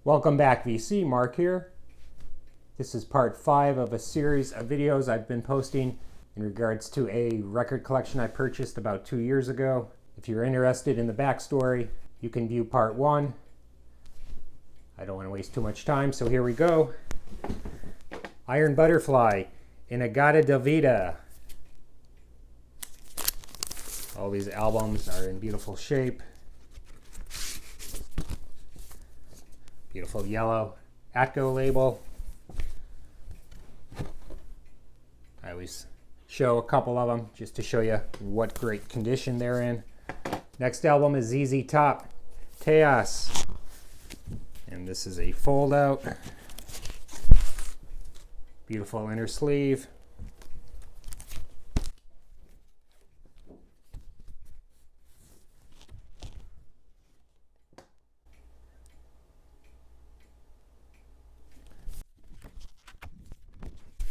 Welcome back, VC. Mark here. This is part 5 of a series of videos I've been posting in regards to a record collection I purchased about 2 years ago. If you're interested in the backstory, you can view part 1. I don't want to waste too much time, so here we go. Iron Butterfly, Inagata da Vida. All these albums are in beautiful shape. Beautiful yellow Atco label. I always show a couple of them just to show you what great condition they're in. Next album is ZZ Top, Teos. And this is a fold out. Beautiful inner sleeve.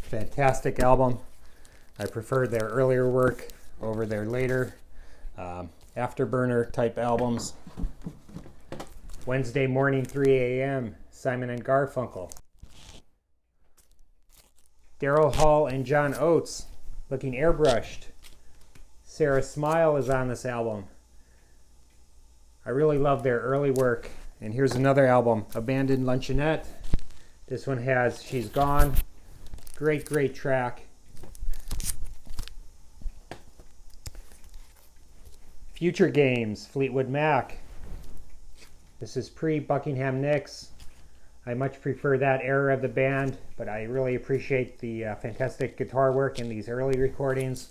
Fantastic album. I prefer their earlier work over their later afterburner type albums. Wednesday Morning 3 a.m. Simon and Garfunkel. Daryl Hall and John Oates, looking airbrushed. Sarah Smile is on this album. I really love their early work. And here's another album, Abandoned Luncheonette. This one has She's Gone. Great track. Future Games, Fleetwood Mac. This is pre-Buckingham Nicks. I much prefer that era of the band, but I really appreciate the fantastic guitar work in these early recordings.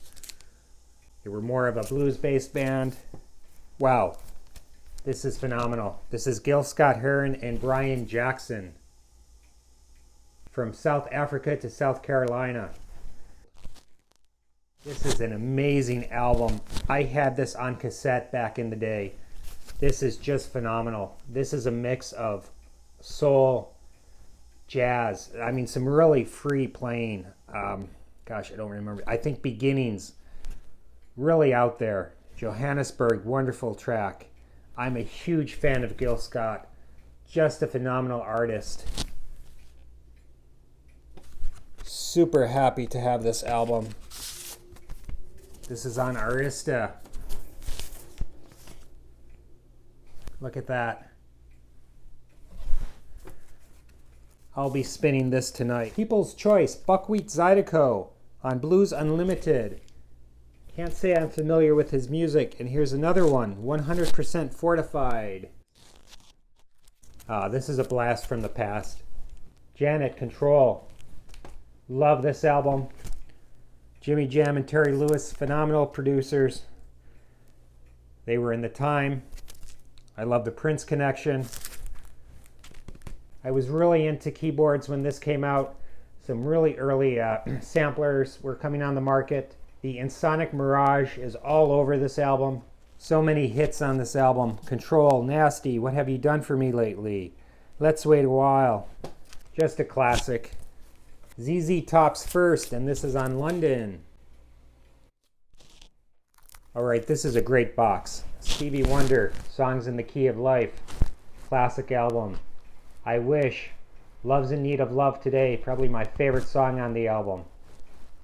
They were more of a blues-based band. Wow, this is phenomenal. This is Gil-Scott, Heron, and Brian Jackson. From South Africa to South Carolina. This is an amazing album. I had this on cassette back in the day. This is just phenomenal. This is a mix of soul, jazz. I mean, some really free playing. Gosh, I don't remember. I think Beginnings, really out there. Johannesburg, wonderful track. I'm a huge fan of Gil-Scott. Just a phenomenal artist. Super happy to have this album. This is on Arista. Look at that. I'll be spinning this tonight. People's Choice, Buckwheat Zydeco on Blues Unlimited. Can't say I'm familiar with his music. And here's another one, 100% Fortified. This is a blast from the past. Janet, Control. Love this album. Jimmy Jam and Terry Lewis, phenomenal producers. They were in the time. I love the Prince connection. I was really into keyboards when this came out. Some really early samplers were coming on the market. The Ensoniq Mirage is all over this album. So many hits on this album. Control, Nasty, What Have You Done For Me Lately? Let's Wait a While. Just a classic. ZZ Top's First, and this is on London. Alright, this is a great box. Stevie Wonder, Songs in the Key of Life. Classic album. I Wish, Love's in Need of Love Today, probably my favorite song on the album.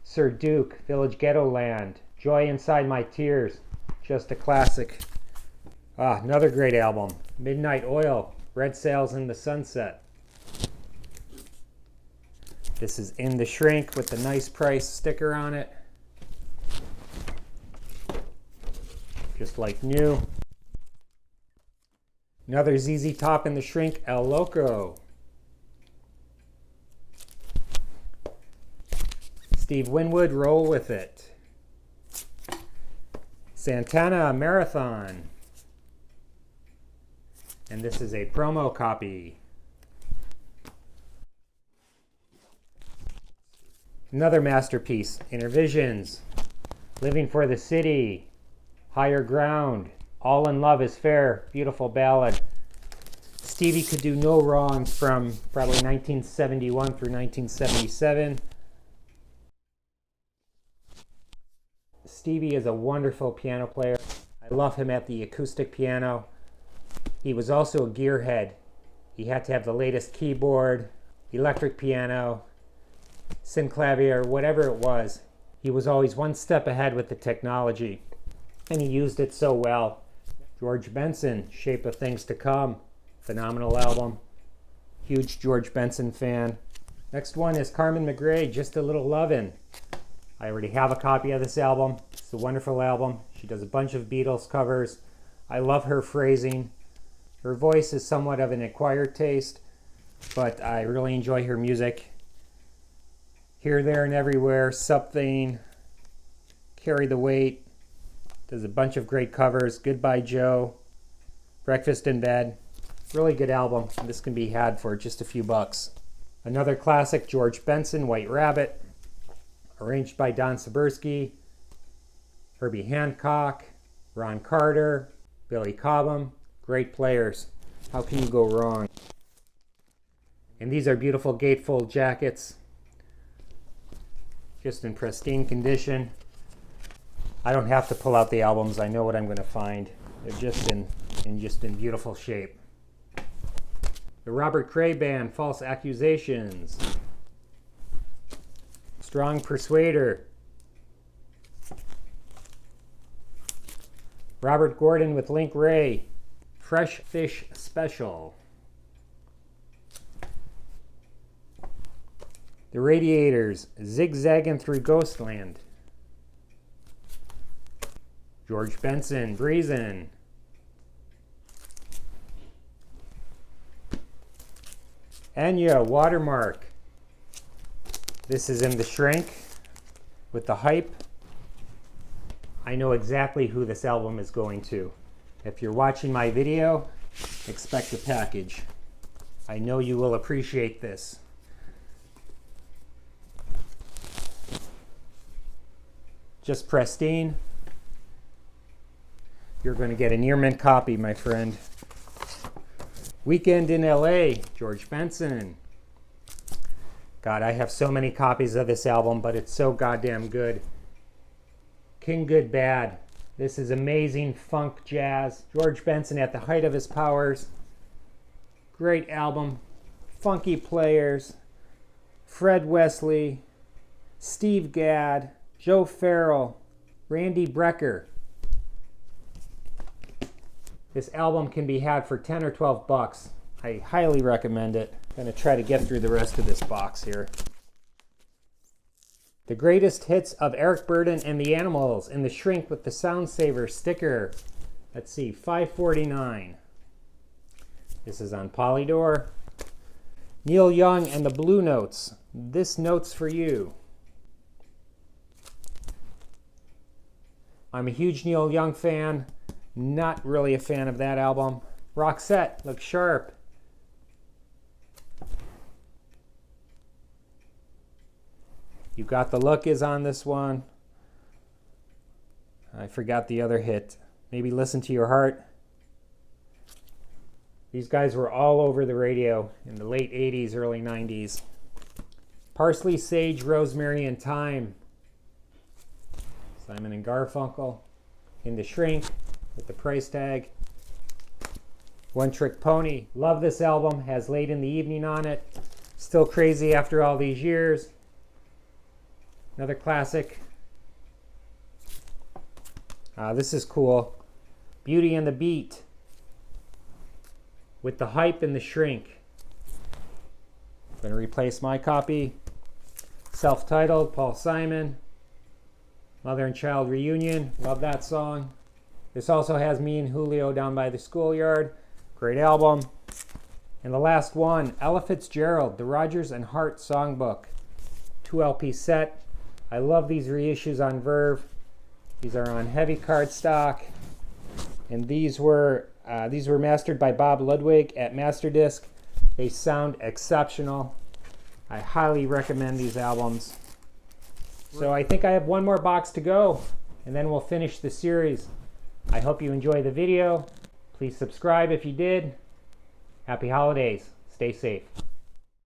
Sir Duke, Village Ghetto Land, Joy Inside My Tears, just a classic. Another great album. Midnight Oil, Red Sails in the Sunset. This is In the Shrink with the nice price sticker on it. Just like new. Another ZZ Top in the Shrink, El Loco. Steve Winwood, Roll With It. Santana, Marathon. And this is a promo copy. Another masterpiece, Intervisions, Living for the City, Higher Ground, All in Love is Fair, beautiful ballad. Stevie could do no wrong from probably 1971 through 1977. Stevie is a wonderful piano player. I love him at the acoustic piano. He was also a gearhead. He had to have the latest keyboard, electric piano, synclavier, whatever it was. He was always one step ahead with the technology, and he used it so well. George Benson, Shape of Things to Come. Phenomenal album. Huge George Benson fan. Next one is Carmen McRae, Just a Little Lovin'. I already have a copy of this album. It's a wonderful album. She does a bunch of Beatles covers. I love her phrasing. Her voice is somewhat of an acquired taste, but I really enjoy her music. Here, There, and Everywhere, Something, Carry the Weight. Does a bunch of great covers. Goodbye Joe, Breakfast in Bed. Really good album. This can be had for just a few bucks. Another classic, George Benson, White Rabbit. Arranged by Don Sebersky, Herbie Hancock, Ron Carter, Billy Cobham. Great players. How can you go wrong? And these are beautiful gatefold jackets. Just in pristine condition. I don't have to pull out the albums. I know what I'm going to find. They're just in beautiful shape. The Robert Cray Band, False Accusations. Strong Persuader. Robert Gordon with Link Wray, Fresh Fish Special. The Radiators, Zigzagging Through Ghostland. George Benson, Breezin'. Enya, Watermark. This is in the shrink with the hype. I know exactly who this album is going to. If you're watching my video, expect a package. I know you will appreciate this. Just pristine. You're going to get a near mint copy, my friend. Weekend in LA, George Benson. God, I have so many copies of this album, but it's so goddamn good. King Good Bad. This is amazing funk jazz. George Benson at the height of his powers. Great album. Funky players. Fred Wesley, Steve Gadd, Joe Farrell, Randy Brecker. This album can be had for 10 or 12 bucks. I highly recommend it. I'm going to try to get through the rest of this box here. The Greatest Hits of Eric Burdon and the Animals in the shrink with the Sound Saver sticker. Let's see, $5.49. This is on Polydor. Neil Young and the Blue Notes. This Note's for You. I'm a huge Neil Young fan. Not really a fan of that album. Roxette, Look Sharp. You Got the Look is on this one. I forgot the other hit. Maybe Listen to Your Heart. These guys were all over the radio in the late 80s, early 90s. Parsley, Sage, Rosemary, and Thyme. Simon and Garfunkel. In the shrink with the price tag. One Trick Pony. Love this album. Has Late in the Evening on it. Still crazy after all these years. Another classic. This is cool. Beauty and the Beat. With the Hype and the Shrink. I'm going to replace my copy. Self-titled, Paul Simon. Mother and Child Reunion. Love that song. This also has Me and Julio Down by the Schoolyard. Great album. And the last one, Ella Fitzgerald, the Rodgers and Hart Songbook. 2 LP set. I love these reissues on Verve. These are on heavy cardstock. And these were mastered by Bob Ludwig at Masterdisc. They sound exceptional. I highly recommend these albums. So I think I have one more box to go, and then we'll finish the series. I hope you enjoy the video. Please subscribe if you did. Happy holidays. Stay safe.